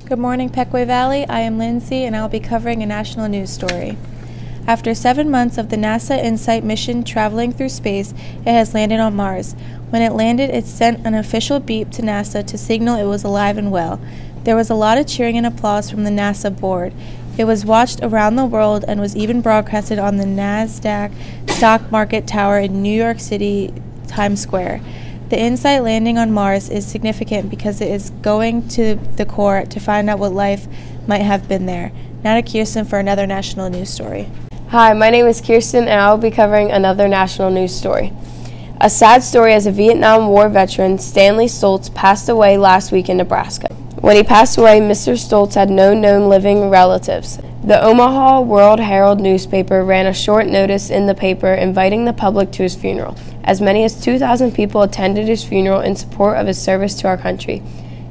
Good morning, Pequot Valley. I am Lindsay, and I'll be covering a national news story. After 7 months of the NASA InSight mission traveling through space, it has landed on Mars. When it landed, it sent an official beep to NASA to signal it was alive and well. There was a lot of cheering and applause from the NASA board. It was watched around the world and was even broadcasted on the NASDAQ stock market tower in New York City, Times Square. The InSight landing on Mars is significant because it is going to the core to find out what life might have been there. Now to Kirsten for another national news story. Hi, my name is Kirsten, and I will be covering another national news story. A sad story as a Vietnam War veteran, Stanley Stoltz, passed away last week in Nebraska. When he passed away, Mr. Stoltz had no known living relatives. The Omaha World Herald newspaper ran a short notice in the paper inviting the public to his funeral. As many as 2,000 people attended his funeral in support of his service to our country.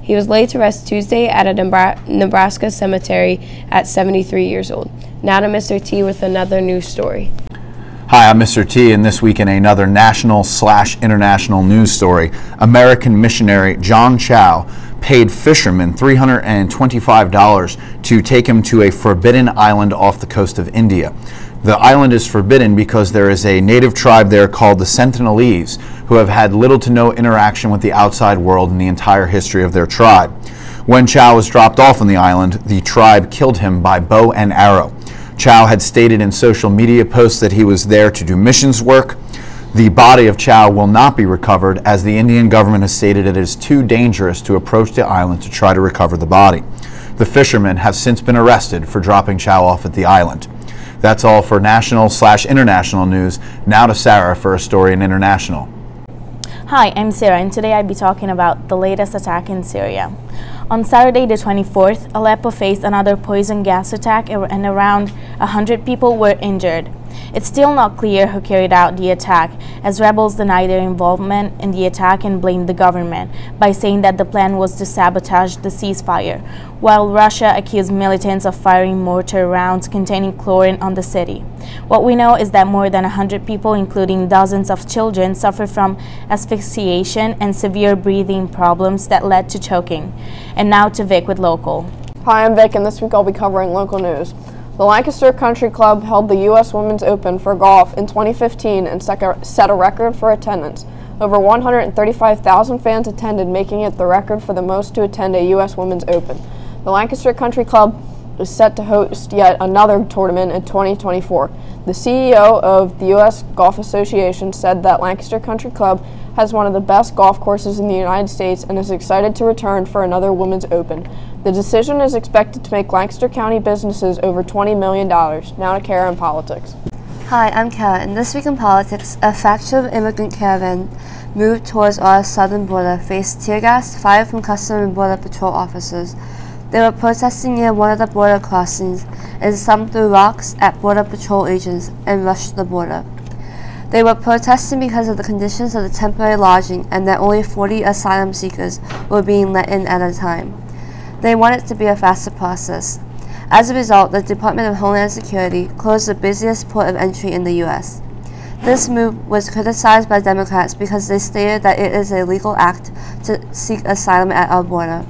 He was laid to rest Tuesday at a Nebraska cemetery at 73 years old. Now to Mr. T with another news story. Hi, I'm Mr. T, and this week in another national/international news story, American missionary John Chow paid fishermen $325 to take him to a forbidden island off the coast of India. The island is forbidden because there is a native tribe there called the Sentinelese who have had little to no interaction with the outside world in the entire history of their tribe. When Chow was dropped off on the island, the tribe killed him by bow and arrow. Chow had stated in social media posts that he was there to do missions work. The body of Chow will not be recovered as the Indian government has stated it is too dangerous to approach the island to try to recover the body. The fishermen have since been arrested for dropping Chow off at the island. That's all for national/international news. Now to Sarah for a story in international. Hi, I'm Sarah, and today I'll be talking about the latest attack in Syria. On Saturday the 24th, Aleppo faced another poison gas attack and around 100 people were injured. It's still not clear who carried out the attack, as rebels denied their involvement in the attack and blamed the government by saying that the plan was to sabotage the ceasefire, while Russia accused militants of firing mortar rounds containing chlorine on the city. What we know is that more than 100 people, including dozens of children, suffered from asphyxiation and severe breathing problems that led to choking. And now to Vic with Local. Hi, I'm Vic, and this week I'll be covering local news. The Lancaster Country Club held the U.S. Women's Open for golf in 2015 and set a record for attendance. Over 135,000 fans attended, making it the record for the most to attend a U.S. Women's Open. The Lancaster Country Club is set to host yet another tournament in 2024. The CEO of the U.S. Golf Association said that Lancaster Country Club has one of the best golf courses in the United States and is excited to return for another Women's Open. The decision is expected to make Lancaster County businesses over $20 million. Now to Kara in politics. Hi, I'm Kara, and this week in politics, a faction of immigrant caravan moved towards our southern border faced tear gas fired from Customs and Border Patrol officers. They were protesting near one of the border crossings and some threw rocks at Border Patrol agents and rushed the border. They were protesting because of the conditions of the temporary lodging and that only 40 asylum seekers were being let in at a time. They want it to be a faster process. As a result, the Department of Homeland Security closed the busiest port of entry in the U.S. This move was criticized by Democrats because they stated that it is a legal act to seek asylum at our border.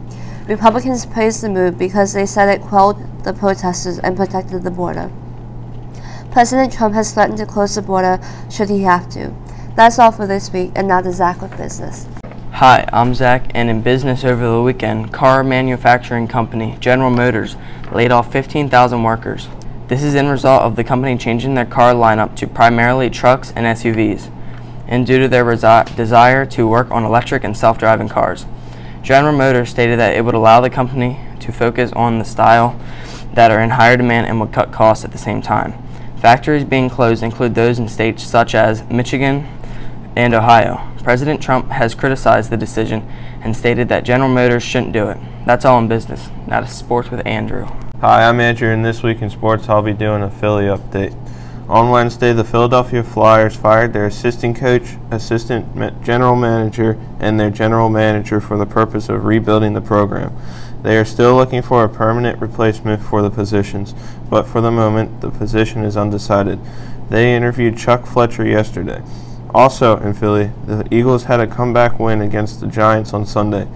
Republicans praised the move because they said it quelled the protesters and protected the border. President Trump has threatened to close the border should he have to. That's all for this week, and now to Zach with business. Hi, I'm Zach, and in business over the weekend, car manufacturing company General Motors laid off 15,000 workers. This is in result of the company changing their car lineup to primarily trucks and SUVs, and due to their desire to work on electric and self-driving cars. General Motors stated that it would allow the company to focus on the style that are in higher demand and would cut costs at the same time. Factories being closed include those in states such as Michigan and Ohio. President Trump has criticized the decision and stated that General Motors shouldn't do it. That's all in business. Now to sports with Andrew. Hi, I'm Andrew, and this week in sports I'll be doing a Philly update. On Wednesday, the Philadelphia Flyers fired their assistant coach, assistant general manager, and their general manager for the purpose of rebuilding the program. They are still looking for a permanent replacement for the positions, but for the moment, the position is undecided. They interviewed Chuck Fletcher yesterday. Also in Philly, the Eagles had a comeback win against the Giants on Sunday.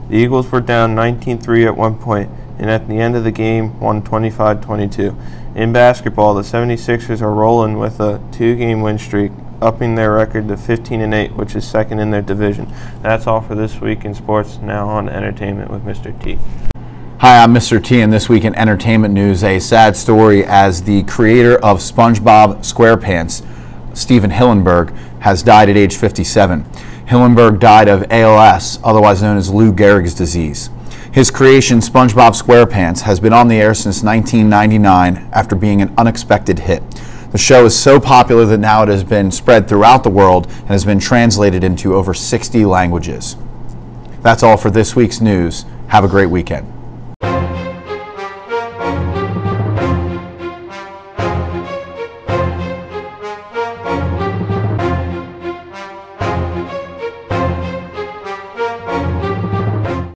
The Eagles were down 19-3 at one point and at the end of the game won 25-22. In basketball, the 76ers are rolling with a 2-game win streak, upping their record to 15-8, which is second in their division. That's all for This Week in Sports. Now on to entertainment with Mr. T. Hi, I'm Mr. T, and this week in entertainment news, a sad story as the creator of SpongeBob SquarePants, Steven Hillenburg, has died at age 57. Hillenburg died of ALS, otherwise known as Lou Gehrig's disease. His creation, SpongeBob SquarePants, has been on the air since 1999 after being an unexpected hit. The show is so popular that now it has been spread throughout the world and has been translated into over 60 languages. That's all for this week's news. Have a great weekend.